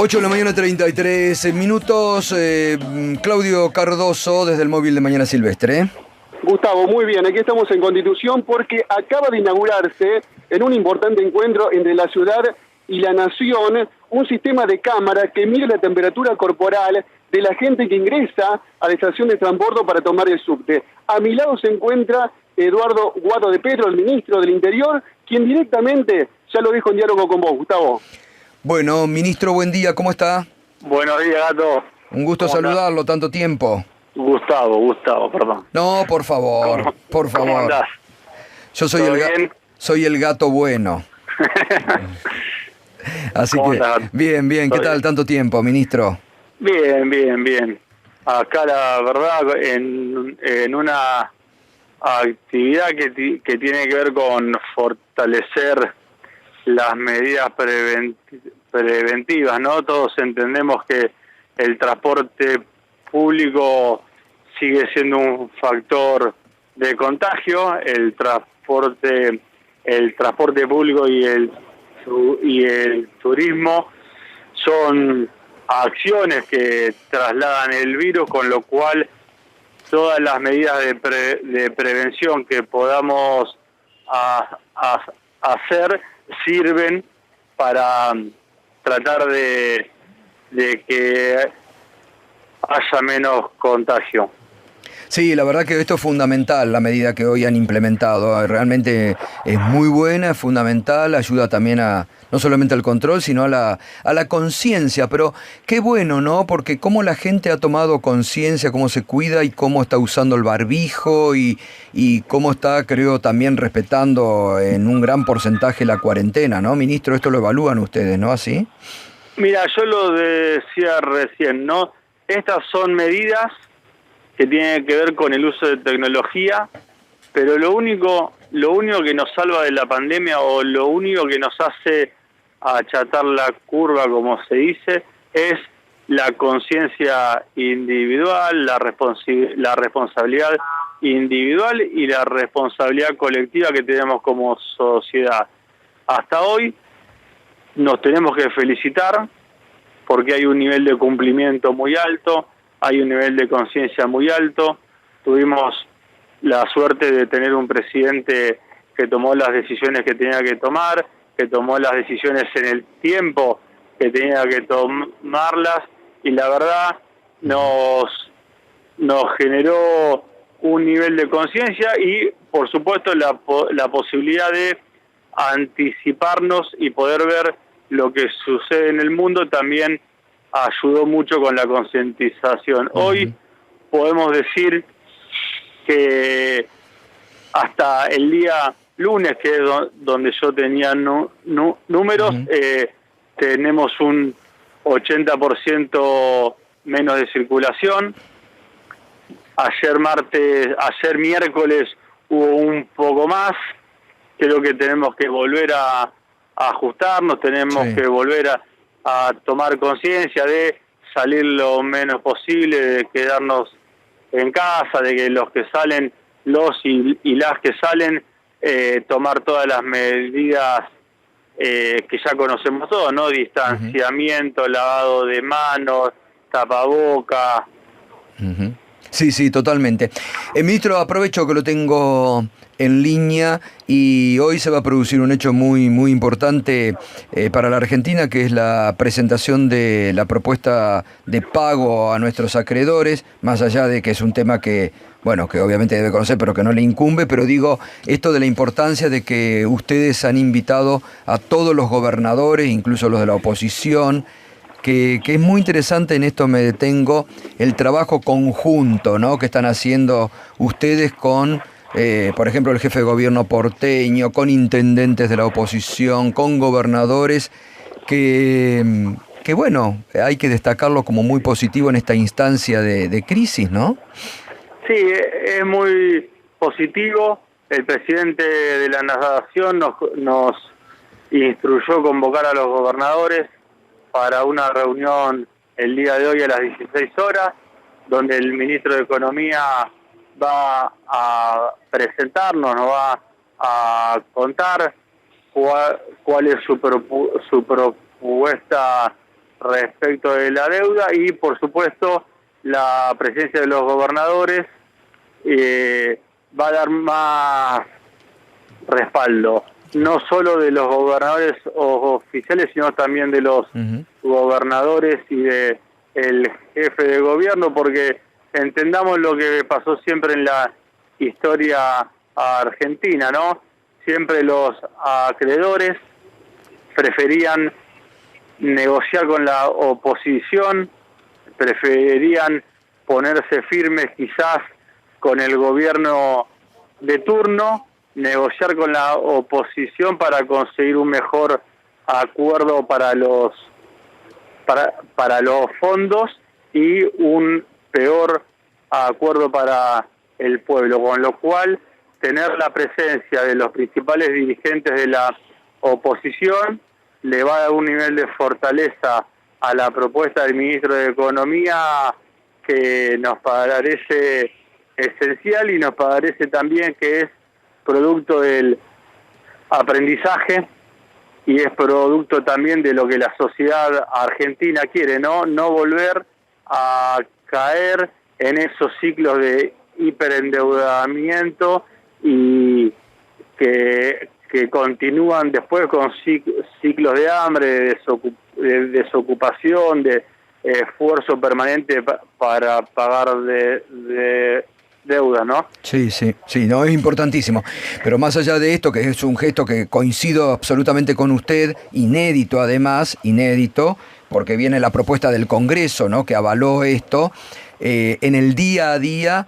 8 de la mañana, 33 minutos. Claudio Cardoso, desde el móvil de Mañana Silvestre. Gustavo, muy bien, aquí estamos en Constitución porque acaba de inaugurarse en un importante encuentro entre la ciudad y la nación un sistema de cámara que mide la temperatura corporal de la gente que ingresa a la estación de transbordo para tomar el subte. A mi lado se encuentra Eduardo Guado de Pedro, el ministro del Interior, quien directamente ya lo dejo en diálogo con vos, Gustavo. Bueno, ministro, buen día, ¿cómo está? Buenos días, Gato. Un gusto saludarlo, tanto tiempo. Gustavo, perdón. No, por favor, por favor. ¿Cómo andás? Yo soy el gato bueno. Así que, andás? bien, ¿qué tal tanto tiempo, ministro? Bien. Acá la verdad, en una actividad que tiene que ver con fortalecer las medidas preventivas, ¿no? Todos entendemos que el transporte público sigue siendo un factor de contagio, el transporte público y el turismo son acciones que trasladan el virus, con lo cual todas las medidas de prevención que podamos hacer sirven para tratar de que haya menos contagio. Sí, la verdad que esto es fundamental, la medida que hoy han implementado. Realmente es muy buena, es fundamental, ayuda también a no solamente al control, sino a la conciencia. Pero qué bueno, ¿no? Porque cómo la gente ha tomado conciencia, cómo se cuida y cómo está usando el barbijo y cómo está, creo, también respetando en un gran porcentaje la cuarentena, ¿no? Ministro, esto lo evalúan ustedes, ¿no? ¿Así? Mira, yo lo decía recién, ¿no? Estas son medidas que tiene que ver con el uso de tecnología, pero lo único que nos salva de la pandemia, o lo único que nos hace achatar la curva, como se dice, es la conciencia individual, la responsabilidad individual y la responsabilidad colectiva que tenemos como sociedad. Hasta hoy nos tenemos que felicitar porque hay un nivel de cumplimiento muy alto, hay un nivel de conciencia muy alto. Tuvimos la suerte de tener un presidente que tomó las decisiones que tenía que tomar, que tomó las decisiones en el tiempo que tenía que tomarlas, y la verdad nos generó un nivel de conciencia y, por supuesto, la posibilidad de anticiparnos y poder ver lo que sucede en el mundo también ayudó mucho con la concientización. Hoy podemos decir que hasta el día lunes, que es donde yo tenía números, tenemos un 80% menos de circulación. Ayer miércoles hubo un poco más. Creo que tenemos que volver a ajustarnos, tenemos que volver a tomar conciencia de salir lo menos posible, de quedarnos en casa, de que los que salen, y las que salen, tomar todas las medidas que ya conocemos todos, ¿no? Distanciamiento, lavado de manos, tapaboca. Sí, totalmente. Ministro, aprovecho que lo tengo en línea y hoy se va a producir un hecho muy importante para la Argentina, que es la presentación de la propuesta de pago a nuestros acreedores, más allá de que es un tema que obviamente debe conocer, pero que no le incumbe, pero digo, esto de la importancia de que ustedes han invitado a todos los gobernadores, incluso los de la oposición, que es muy interesante. En esto me detengo, el trabajo conjunto, ¿no?, que están haciendo ustedes con, por ejemplo, el jefe de gobierno porteño, con intendentes de la oposición, con gobernadores, que hay que destacarlo como muy positivo en esta instancia de crisis, ¿no? Sí, es muy positivo. El presidente de la Nación nos instruyó convocar a los gobernadores para una reunión el día de hoy a las 16 horas, donde el ministro de Economía va a presentarnos, nos va a contar cuál es su propuesta respecto de la deuda y, por supuesto, la presencia de los gobernadores va a dar más respaldo, no solo de los gobernadores oficiales, sino también de los gobernadores y de el jefe de gobierno, porque entendamos lo que pasó siempre en la historia argentina, ¿no? Siempre los acreedores preferían negociar con la oposición, preferían ponerse firmes quizás con el gobierno de turno, negociar con la oposición para conseguir un mejor acuerdo para los fondos y un peor acuerdo para el pueblo, con lo cual tener la presencia de los principales dirigentes de la oposición le va a dar un nivel de fortaleza a la propuesta del ministro de Economía que nos parece esencial y nos parece también que es producto del aprendizaje y es producto también de lo que la sociedad argentina quiere, no volver a caer en esos ciclos de hiperendeudamiento y que continúan después con ciclos de hambre, de desocupación, de esfuerzo permanente para pagar de deuda, ¿no? Sí, no, es importantísimo. Pero más allá de esto, que es un gesto que coincido absolutamente con usted, inédito además, porque viene la propuesta del Congreso, ¿no?, que avaló esto, en el día a día,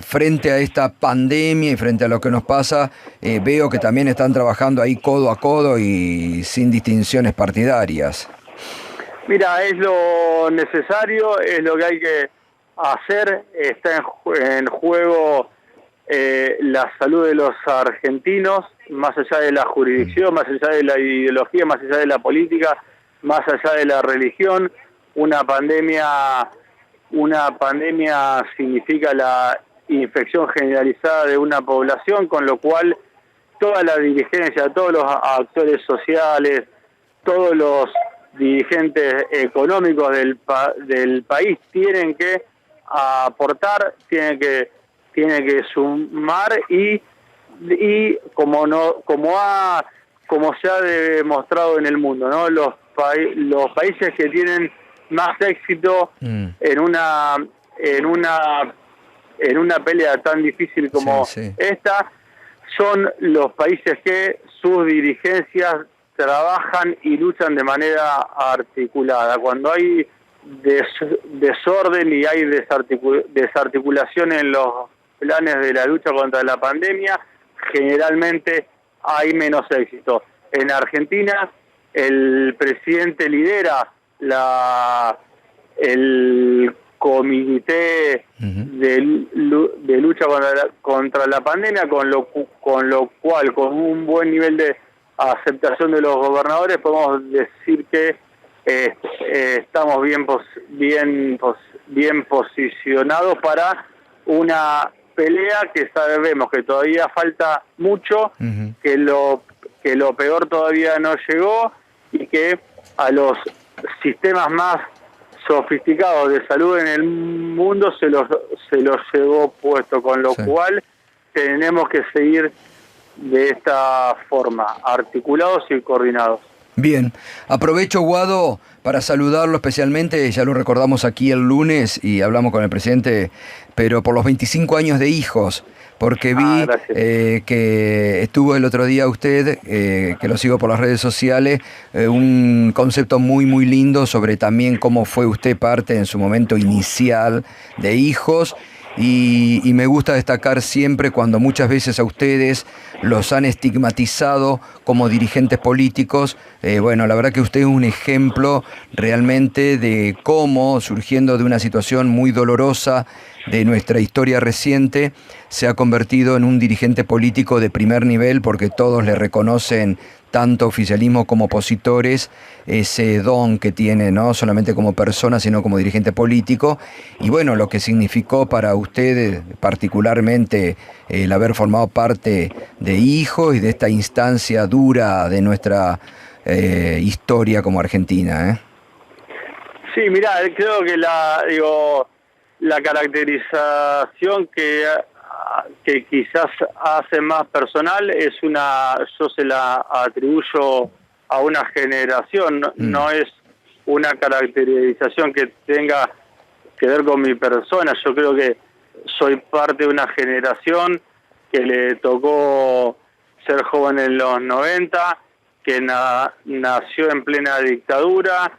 frente a esta pandemia y frente a lo que nos pasa, veo que también están trabajando ahí codo a codo y sin distinciones partidarias. Mira, es lo necesario, es lo que hay que hacer, está en juego la salud de los argentinos, más allá de la jurisdicción, más allá de la ideología, más allá de la política, más allá de la religión. Una pandemia significa la infección generalizada de una población, con lo cual toda la dirigencia, todos los actores sociales, todos los dirigentes económicos del país tienen que aportar, tienen que sumar y como se ha demostrado en el mundo, ¿no? Los países que tienen más éxito en una pelea tan difícil como esta son los países que sus dirigencias trabajan y luchan de manera articulada. Cuando hay desorden y hay desarticulación en los planes de la lucha contra la pandemia, generalmente hay menos éxito. En Argentina, el presidente lidera el comité de lucha contra la pandemia, con lo cual, con un buen nivel de aceptación de los gobernadores, podemos decir que estamos bien posicionados para una pelea que sabemos que todavía falta mucho, que lo peor todavía no llegó y que a los sistemas más sofisticados de salud en el mundo se los llevó puesto, con lo cual tenemos que seguir de esta forma, articulados y coordinados. Bien, aprovecho, Guado, para saludarlo especialmente, ya lo recordamos aquí el lunes y hablamos con el presidente, pero por los 25 años de hijos, porque vi que estuvo el otro día usted, que lo sigo por las redes sociales, un concepto muy muy lindo sobre también cómo fue usted parte en su momento inicial de hijos. Y me gusta destacar siempre cuando muchas veces a ustedes los han estigmatizado como dirigentes políticos. Bueno, la verdad que usted es un ejemplo realmente de cómo, surgiendo de una situación muy dolorosa de nuestra historia reciente, se ha convertido en un dirigente político de primer nivel, porque todos le reconocen, tanto oficialismo como opositores, ese don que tiene, no solamente como persona, sino como dirigente político. Y bueno, lo que significó para usted particularmente el haber formado parte de hijos y de esta instancia dura de nuestra historia como Argentina, Sí, mirá, creo que la caracterización que quizás hace más personal yo se la atribuyo a una generación, no es una caracterización que tenga que ver con mi persona. Yo creo que soy parte de una generación que le tocó ser joven en los 90, que nació en plena dictadura,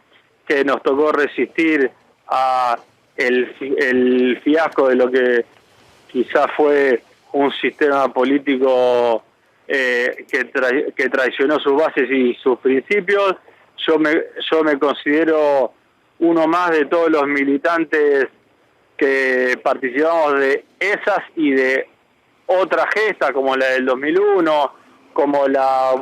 que nos tocó resistir a el fiasco de lo que quizás fue un sistema político que traicionó sus bases y sus principios. Yo me considero uno más de todos los militantes que participamos de esas y de otra gesta, como la del 2001, como la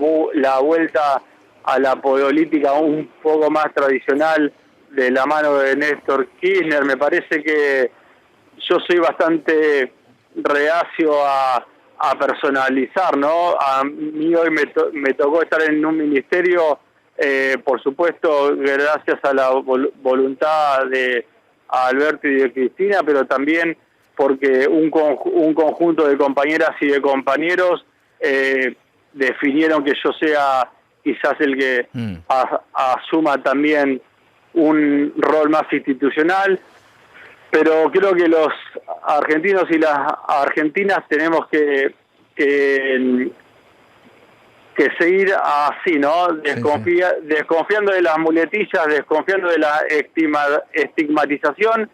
vuelta a la política un poco más tradicional de la mano de Néstor Kirchner. Me parece que yo soy bastante reacio a personalizar, ¿no? A mí hoy me tocó estar en un ministerio, por supuesto, gracias a la voluntad de Alberto y de Cristina, pero también porque un conjunto de compañeras y de compañeros definieron que yo sea quizás el que asuma también un rol más institucional. Pero creo que los argentinos y las argentinas tenemos que seguir así, ¿no? Desconfiando de las muletillas, desconfiando de la estigmatización,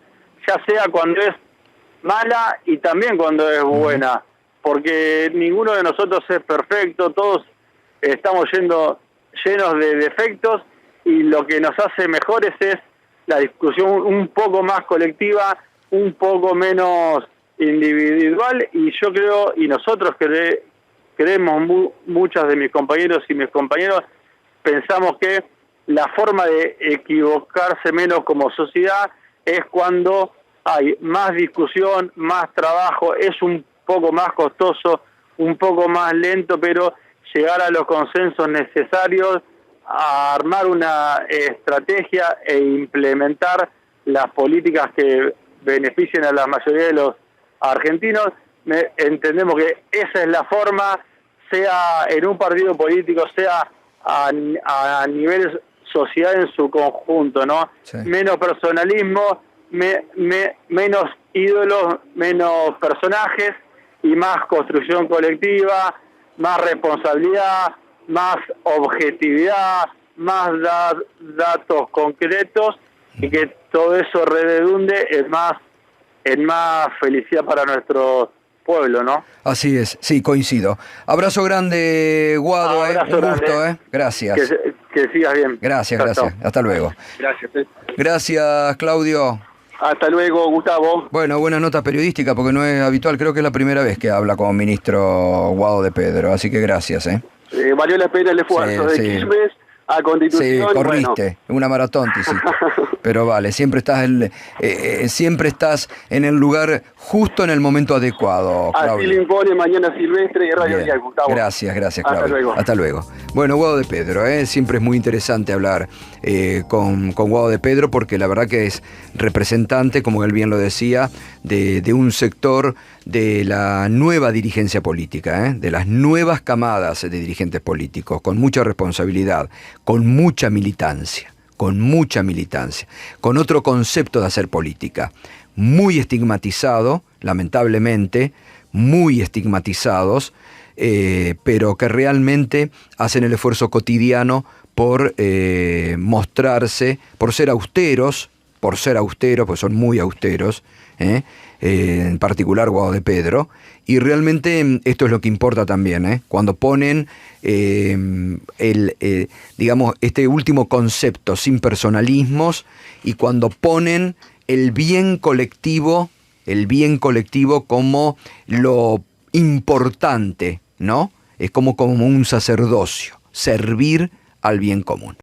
ya sea cuando es mala y también cuando es buena, porque ninguno de nosotros es perfecto, todos estamos llenos de defectos, y lo que nos hace mejores es la discusión un poco más colectiva, un poco menos individual, y yo creo, y nosotros creemos, muchas de mis compañeros y mis compañeros, pensamos que la forma de equivocarse menos como sociedad es cuando hay más discusión, más trabajo, es un poco más costoso, un poco más lento, pero llegar a los consensos necesarios, a armar una estrategia e implementar las políticas que beneficien a la mayoría de los argentinos. Entendemos que esa es la forma, sea en un partido político, sea a nivel sociedad en su conjunto, ¿no? Sí. Menos personalismo, menos ídolos, menos personajes y más construcción colectiva, más responsabilidad, más objetividad, más datos concretos, y que todo eso redunde en más felicidad para nuestro pueblo, ¿no? Así es, sí, coincido. Abrazo grande, Guado, abrazo un grande. gusto, Gracias. Que sigas bien. Gracias. Hasta luego. Gracias. Gracias, Claudio. Hasta luego, Gustavo. Bueno, buena nota periodística, porque no es habitual, creo que es la primera vez que habla como ministro Guado de Pedro, así que gracias, Valió la pena el esfuerzo de Quilmes a Constitución. Sí, corriste, una maratón te hiciste. Pero vale, siempre estás en el lugar justo en el momento adecuado, Claudio. Así le impone Mañana Silvestre y Radio Dial, Gustavo. Gracias, Claudio. Hasta luego. Bueno, Guado de Pedro, siempre es muy interesante hablar con Guado de Pedro, porque la verdad que es representante, como él bien lo decía, de un sector de la nueva dirigencia política, de las nuevas camadas de dirigentes políticos, con mucha responsabilidad, con mucha militancia, con otro concepto de hacer política, muy estigmatizado, lamentablemente, muy estigmatizados, pero que realmente hacen el esfuerzo cotidiano por mostrarse, por ser austeros, pues son muy austeros, en particular Guado de Pedro, y realmente esto es lo que importa también, cuando ponen digamos, este último concepto sin personalismos, y cuando ponen el bien colectivo como lo importante, ¿no? Es como un sacerdocio, servir al bien común.